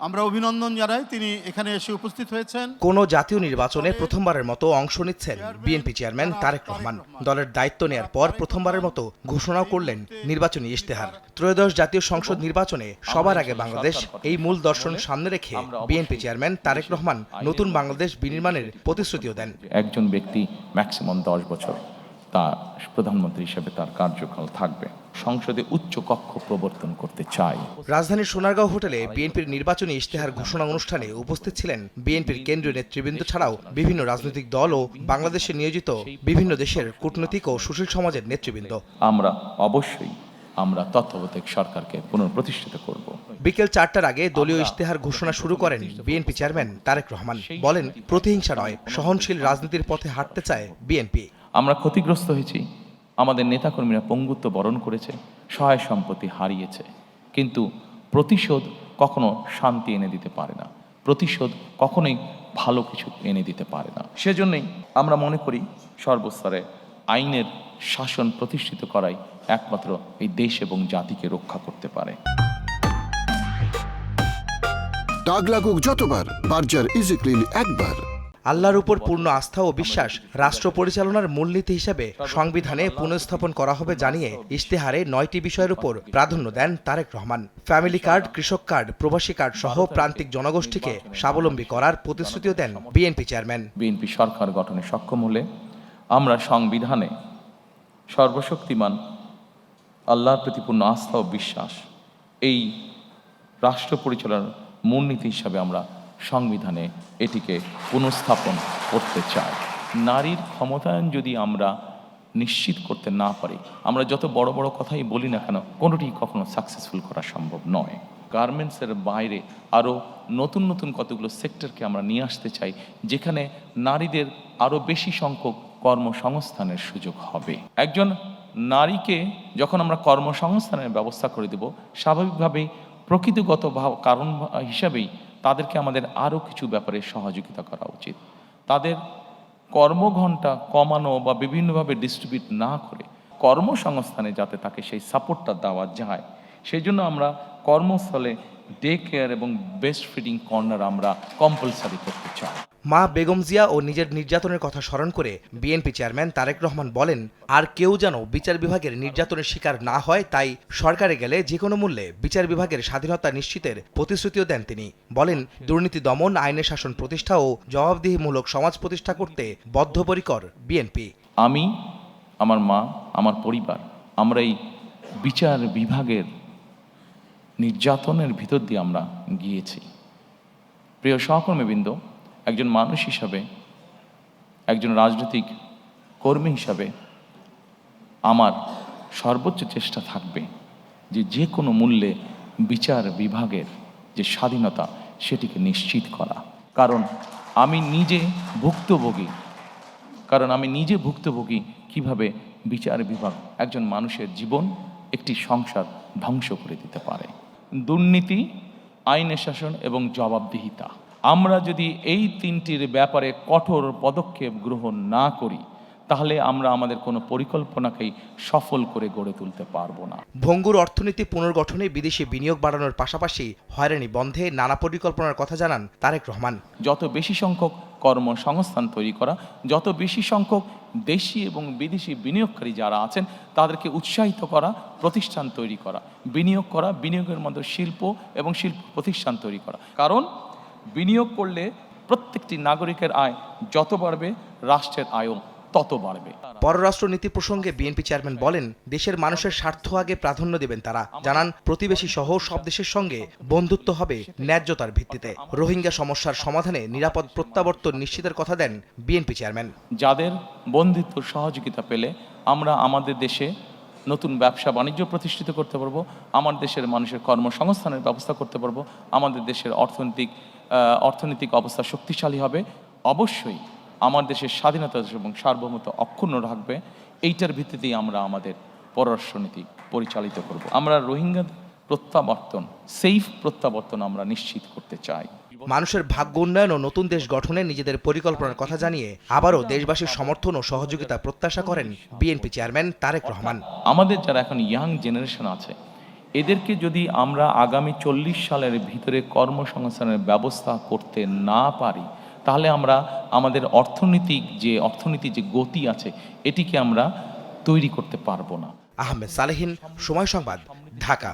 আমরা অভিনন্দন জানাই তিনি এখানে এসে উপস্থিত হয়েছেন। কোনো জাতীয় নির্বাচনে প্রথমবারের মতো অংশ নিচ্ছেন বিএনপি চেয়ারম্যান তারেক রহমান। দলের দায়িত্ব নেয়ার পর প্রথমবারের মতো ঘোষণাও করলেন নির্বাচনী ইশতেহার। ত্রয়োদশ জাতীয় সংসদ নির্বাচনে সবার আগে বাংলাদেশ, এই মূল দর্শন সামনে রেখে বিএনপি চেয়ারম্যান তারেক রহমান নতুন বাংলাদেশ বিনির্মাণের প্রতিশ্রুতিও দেন। একজন ব্যক্তি ম্যাক্সিমাম 10 বছর তার প্রধানমন্ত্রী হিসেবে তার কার্যকাল থাকবে। সংসদে উচ্চ কক্ষ প্রবর্তন করতে চাই। রাজধানীর সোনারগাঁও হোটেলে বিএনপির নির্বাচনী ইশতেহার ঘোষণা অনুষ্ঠানে উপস্থিত ছিলেন বিএনপির কেন্দ্রীয় নেতৃবৃন্দ ছাড়াও বিভিন্ন রাজনৈতিক দল ও বাংলাদেশে নিয়োজিত বিভিন্ন দেশের কূটনৈতিক ও সুশীল সমাজের নেতৃবৃন্দ। আমরা তত্ত্বাবধায়ক সরকারকে পুনঃপ্রতিষ্ঠিত করব। বিকেল 4টার আগে দলীয় ইশতেহার ঘোষণা শুরু করেন বিএনপি চেয়ারম্যান তারেক রহমান। বলেন, প্রতিহিংসা নয়, সহনশীল রাজনীতির পথে হাঁটতে চায় বিএনপি। আমরা ক্ষতিগ্রস্ত হয়েছি, আমাদের নেতাকর্মীরা পঙ্গুত্ব বরণ করেছে, সহায় সম্পত্তি হারিয়েছে, কিন্তু প্রতিশোধ কখনো শান্তি এনে দিতে পারে না, প্রতিশোধ কখনোই ভালো কিছু এনে দিতে পারে না। সেজন্যই আমরা মনে করি সর্বস্তরে আইনের শাসন প্রতিষ্ঠিত করাই একমাত্র এই দেশ এবং জাতিকে রক্ষা করতে পারে। দাগ লাগুক যতবার, বার্জার ইজি ক্লিন একবার। আল্লাহর উপর পূর্ণ আস্থা ও বিশ্বাস রাষ্ট্র পরিচালনার মূলনীতি হিসেবে সংবিধানে পুনঃস্থাপন করা হবে জানিয়ে ইশতেহারে 9টি বিষয়ের উপর প্রাধান্য দেন তারেক রহমান। ফ্যামিলি কার্ড, কৃষক কার্ড, প্রবাসী কার্ড সহ প্রান্তিক জনগোষ্ঠীকে স্বাবলম্বী করার প্রতিশ্রুতিও দেন বিএনপি চেয়ারম্যান। বিএনপি সরকার গঠনে সক্ষম হলে আমরা সংবিধানে সর্বশক্তিমান আল্লাহর প্রতি পূর্ণ আস্থা ও বিশ্বাস এই রাষ্ট্র পরিচালনার মূলনীতি হিসাবে আমরা সংবিধানে এটিকে পুনঃস্থাপন করতে চাই। নারীর ক্ষমতায়ন যদি আমরা নিশ্চিত করতে না পারি, আমরা যত বড় বড় কথাই বলি না কেন, কোনোটি কখনো সাকসেসফুল করা সম্ভব নয়। গার্মেন্টসের বাইরে আরও নতুন নতুন কতগুলো সেক্টরকে আমরা নিয়ে আসতে চাই, যেখানে নারীদের আরও বেশি সংখ্যক কর্মসংস্থানের সুযোগ হবে। একজন নারীকে যখন আমরা কর্মসংস্থানের ব্যবস্থা করে দেব, স্বাভাবিকভাবেই প্রকৃতিগত কারণ হিসাবেই তাদেরকে আমাদের আরও কিছু ব্যাপারে সহযোগিতা করা উচিত। তাদের কর্মঘণ্টা কমানো বা বিভিন্নভাবে ডিস্ট্রিবিউট না করে কর্মসংস্থানে যাতে তাকে সেই সাপোর্টটা দেওয়া যায়, সেই জন্য আমরা কর্মস্থলে ডে কেয়ার এবং বেস্ট ফিডিং কর্নার আমরা কম্পালসারি করতে চাই। মা বেগম জিয়া ও নিজের নির্যাতনের কথা স্মরণ করে বিএনপি চেয়ারম্যান তারেক রহমান বলেন, আর কেউ যেন বিচার বিভাগের নির্যাতনের শিকার না হয়, তাই সরকারে গেলে যে কোনো মূল্যে বিচার বিভাগের স্বাধীনতা নিশ্চিতের প্রতিশ্রুতিও দেন তিনি। বলেন, দুর্নীতি দমন, আইনের শাসন প্রতিষ্ঠা ও জবাবদিহিমূলক সমাজ প্রতিষ্ঠা করতে বদ্ধপরিকর বিএনপি। আমি, আমার মা, আমার পরিবার, আমরা এই বিচার বিভাগের নির্যাতনের ভিতর দিয়ে আমরা গিয়েছি। প্রিয় সহকর্মীবৃন্দ, একজন মানুষ হিসাবে, একজন রাজনৈতিক কর্মী হিসাবে আমার সর্বোচ্চ চেষ্টা থাকবে যে কোনো মূল্যে বিচার বিভাগের যে স্বাধীনতা সেটিকে নিশ্চিত করা। কারণ আমি নিজে ভুক্তভোগী কিভাবে বিচার বিভাগ একজন মানুষের জীবন, একটি সংসার ধ্বংস করে দিতে পারে। দুর্নীতি, আইনের শাসন এবং জবাবদিহিতা, আমরা যদি এই তিনটির ব্যাপারে কঠোর পদক্ষেপ গ্রহণ না করি, তাহলে আমরা আমাদের কোনো পরিকল্পনাকেই সফল করে গড়ে তুলতে পারবো না। ভঙ্গুর অর্থনীতি পুনর্গঠনে বিদেশি বিনিয়োগ বাড়ানোর পাশাপাশি হয়রানি বন্ধে নানা পরিকল্পনার কথা জানান তারেক রহমান। যত বেশি সংখ্যক কর্মসংস্থান তৈরি করা, যত বেশি সংখ্যক দেশি এবং বিদেশি বিনিয়োগকারী যারা আছেন তাদেরকে উৎসাহিত করা, প্রতিষ্ঠান তৈরি করা, বিনিয়োগ করা, বিনিয়োগের মধ্যে শিল্প এবং শিল্প প্রতিষ্ঠান তৈরি করা। কারণ বিনিয়োগ করলে প্রত্যেকটি নাগরিকের আয় যত বাড়বে, রাষ্ট্রের আয়ও তত বাড়বে। পররাষ্ট্রনীতি প্রসঙ্গে বিএনপি চেয়ারম্যান বলেন, দেশের মানুষের স্বার্থ আগে প্রাধান্য দেবেন তারা। জানান, প্রতিবেশী সহ সব দেশের সঙ্গে বন্ধুত্ব হবে ন্যায্যতার ভিত্তিতে। রোহিঙ্গা সমস্যার সমাধানে নিরাপদ প্রত্যাবর্তন নিশ্চিতের কথা দেন বিএনপি চেয়ারম্যান। যাদের বন্ধুত্ব সহযোগিতা পেলে আমরা আমাদের দেশে নতুন ব্যবসা বাণিজ্য প্রতিষ্ঠিত করতে পারবো, আমার দেশের মানুষের কর্মসংস্থানের ব্যবস্থা করতে পারবো, আমাদের দেশের অর্থনৈতিক অবস্থা শক্তিশালী হবে। অবশ্যই আমার দেশের স্বাধীনতা এবং সার্বভৌমত্ব অক্ষুণ্ণ রাখবে। এইটার ভিত্তিতেই আমরা আমাদের পররাষ্ট্রনীতি পরিচালিত করব। আমরা রোহিঙ্গা প্রত্যাবর্তন, সেফ প্রত্যাবর্তন আমরা নিশ্চিত করতে চাই। মানুষের ভাগ্য উন্নয়ন ও নতুন দেশ গঠনে নিজেদের পরিকল্পনার কথা জানিয়ে আবারও দেশবাসীর সমর্থন ও সহযোগিতা প্রত্যাশা করেন বিএনপি চেয়ারম্যান তারেক রহমান। আমাদের যারা এখন ইয়াং জেনারেশন আছে, এদেরকে যদি আমরা আগামী 40 সালের ভিতরে কর্মসংস্থানের ব্যবস্থা করতে না পারি, তাহলে আমরা আমাদের অর্থনীতি যে গতি আছে এটিকে আমরা তৈরি করতে পারবো না। আহমেদ সালেহীন, সময় সংবাদ, ঢাকা।